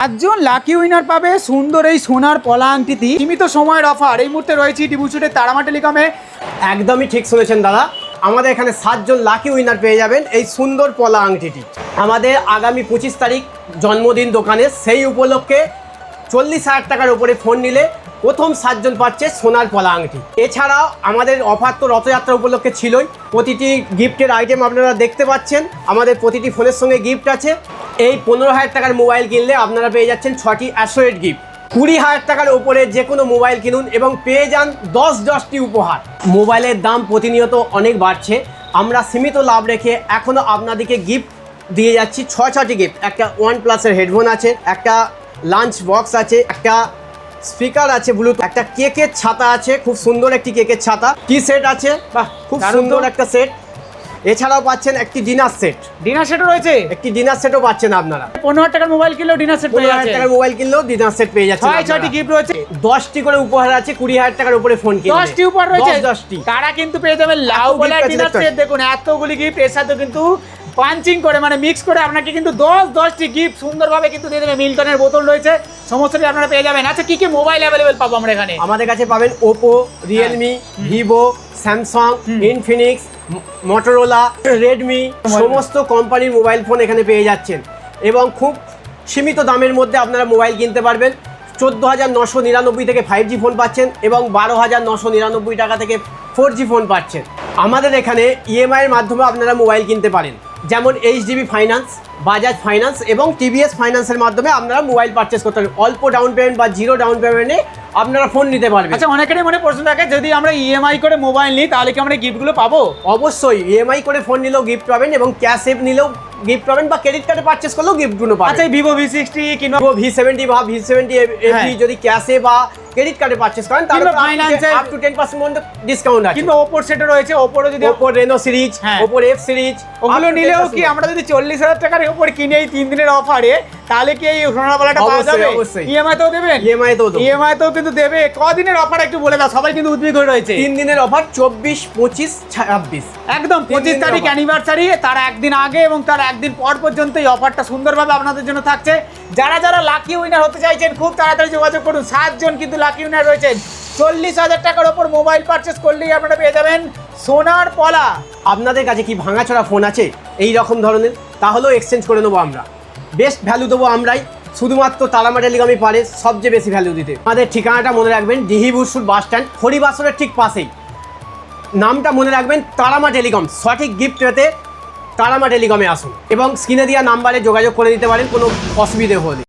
পাঁচজন lucky winner পাবে সুন্দর এই সোনার পলা আংটিটি। সীমিত সময়ের অফার এই মুহূর্তে রয়েছে ডিবুসুটের তারামা টেলিকমে। একদমই ঠিক শুনেছেন দাদা, আমাদের এখানে 7 জন লাকি উইনার পেয়ে যাবেন এই সুন্দর পলা আংটিটি। আমাদের আগামী 25 তারিখ জন্মদিন দোকানে, সেই উপলক্ষে 40,000 টাকার উপরে ফোন নিলে প্রথম 7 জন পাচ্ছে সোনার পলা আংটি। এছাড়াও আমাদের অফার তো রথযাত্রা উপলক্ষে ছিলই। প্রতিটি গিফটের আইটেম আপনারা দেখতে পাচ্ছেন, আমাদের প্রতিটি ফোনের সঙ্গে গিফট আছে। এই 15,000 টাকার মোবাইল কিনলে আপনারা পেয়ে যাচ্ছেন 6টি অ্যাসোয়েড গিফট। 20,000 টাকার উপরে যে কোনো মোবাইল কিনুন এবং পেয়ে যান 10টি উপহার। মোবাইলের দাম প্রতিনিয়ত অনেক বাড়ছে, আমরা সীমিত লাভ রেখে এখনও আপনাদেরকে গিফট দিয়ে যাচ্ছি 6টি গিফট। একটা OnePlus-এর হেডফোন আছে, একটা লাঞ্চ বক্স আছে, একটা স্পিকার আছে ব্লুটুথ, একটা কেকের ছাতা আছে, খুব সুন্দর একটি কেকের ছাতা, টি সেট আছে, বাহ খুব সুন্দর একটা সেট। এছাড়াও পাচ্ছেন একটি ডিনার সেট। ডিনার সেটও রয়েছে, একটি ডিনার সেটও পাচ্ছেন আপনারা। 15,000 টাকার মোবাইল কিনলেও ডিনার সেট পেয়ে 15,000 টাকার মোবাইল কিনলেও ডিনার সেট পেয়ে যাচ্ছেন। 6টি গিফট রয়েছে, 10টি করে উপহার আছে। 20,000 টাকার উপরে ফোন কিনলে 10টি উপহার রয়েছে। 10টি তারা কিন্তু পেয়ে যাবেন লাউ বলা ডিনার সেট। দেখুন এতগুলি গিফট, এর সাথে কিন্তু পাঞ্চিং করে মানে মিক্স করে আপনাকে কিন্তু 10টি গিফট সুন্দরভাবে কিন্তু দিয়ে দেবে। মিল্টনের বোতল রয়েছে, সমস্তটি আপনারা পেয়ে যাবেন। আচ্ছা কি কি মোবাইল অ্যাভেলেবেল পাবো আমরা এখানে? আমাদের কাছে পাবেন Oppo, Realme, Vivo, Samsung, Infinix, Motorola, Redmi, সমস্ত কোম্পানির মোবাইল ফোন এখানে পেয়ে যাচ্ছেন এবং খুব সীমিত দামের মধ্যে আপনারা মোবাইল কিনতে পারবেন। 14,999 থেকে 5G ফোন পাচ্ছেন এবং 12,999 টাকা থেকে 4G ফোন পাচ্ছেন। আমাদের এখানে EMI এর মাধ্যমে আপনারা মোবাইল কিনতে পারেন, যেমন HDB ফাইন্যান্স, বাজাজ ফাইন্যান্স এবং TVS ফাইন্যান্সের মাধ্যমে আপনারা মোবাইল পারচেস করতে পারেন। অল্প ডাউন পেমেন্ট বা জিরো ডাউন পেমেন্টে আপনারা ফোন নিতে পারবেন। আচ্ছা অনেকেরই মনে প্রশ্ন থাকে, যদি আমরা EMI করে মোবাইল নিই তাহলে কি আমরা গিফটগুলো পাবো? অবশ্যই EMI করে ফোন নিলেও গিফট পাবেন এবং ক্যাশ এপ নিলেও গিফট পাবেন বা ক্রেডিট কার্ডে পারচেস করলেও গিফটগুলো পাবেন। আচ্ছা ভিভো V60 কিংবা V70 বা V70 FE যদি ক্যাশে বা ক্রেডিট কার্ডে পারচেস করেন তাহলে ফাইন্যান্সে আপ টু 10% পর্যন্ত ডিসকাউন্ট আছে। কিংবা ওপোর সেটও রয়েছে, ওপোর যদি Oppo Reno series, Oppo F series ওগুলো নিলেও কি আমরা যদি 40,000 টাকার উপরে কিনে এই 3 দিনের অফারে, তাহলে কি এই সোনার পলাটা পাওয়া যাবে? অবশ্যই। EMI তো দেবেন? EMI তো দেবো। EMI তো কিন্তু দেবে। কদিনের অফার একটু বলে দাও, সবাই কিন্তু উদ্বিগ্ন হয়ে রয়েছে। 3 দিনের অফার 24, 25, 26। একদম 25 তারিখ অ্যানিভার্সারি, তার একদিন আগে এবং তার একদিন পর পর্যন্ত এই অফারটা সুন্দরভাবে আপনাদের জন্য থাকছে। যারা যারা লাকি উইনার হতে চাইছেন খুব তাড়াতাড়ি যোগাযোগ করুন। 7 জন কিন্তু লাকি উইনার রয়েছেন। 40,000 টাকার ওপর মোবাইল পারচেস করলেই আপনারা পেয়ে যাবেন সোনার পলা। আপনাদের কাছে কি ভাঙাচোরা ফোন আছে এই রকম ধরনের? তাহলেও এক্সচেঞ্জ করে নেবো আমরা। বেস্ট ভ্যালু দেবো আমরাই, শুধুমাত্র তারামা টেলিকমই পারে সবচেয়ে বেশি ভ্যালু দিতে। আমাদের ঠিকানাটা মনে রাখবেন, ডিহিবুসুর বাস স্ট্যান্ড, হরিবাসরের ঠিক পাশেই। নামটা মনে রাখবেন তারামা টেলিকম। সঠিক গিফট পেতে তারামা টেলিকমে আসুন এবং স্ক্রিনে দেওয়া নাম্বারে যোগাযোগ করে দিতে পারেন কোনো অসুবিধে হলে।